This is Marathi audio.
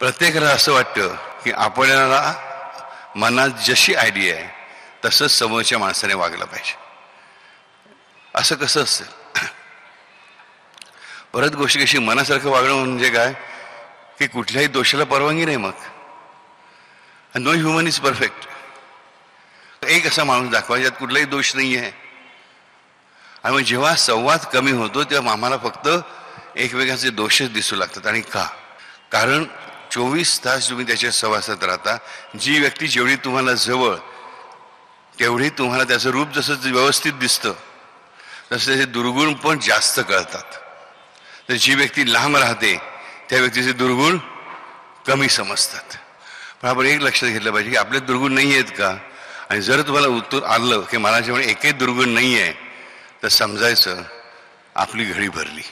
प्रत्येकाला असं वाटतं की आपल्याला मनात जशी आयडिया आहे तसंच समोरच्या माणसाने वागलं पाहिजे. असं कसं असेल? परत गोष्ट कशी, मनासारखं वागणं म्हणजे काय की कुठल्याही दोषाला परवानगी नाही. मग नो ह्युमन इज परफेक्ट. एक असा माणूस दाखवा ज्यात कुठलाही दोष नाही आहे. आणि मग जेव्हा संवाद कमी होतो तेव्हा आम्हाला फक्त एकमेकांचे दोषच दिसू लागतात. आणि का? कारण 24 तास तुम्ही त्याच्या सहवासात राहता. जी व्यक्ती जेवढी तुम्हाला जवळ तेवढी तुम्हाला त्याचं रूप जसं व्यवस्थित दिसतं तसं त्याचे दुर्गुण पण जास्त कळतात. तर जी व्यक्ती लांब राहते त्या व्यक्तीचे दुर्गुण कमी समजतात. पण आपण एक लक्षात घेतलं पाहिजे की आपले दुर्गुण नाही आहेत का? आणि जर तुम्हाला उत्तर आलं की मला जेव्हा एकही दुर्गुण नाही आहे तर समजायचं आपली घडी भरली.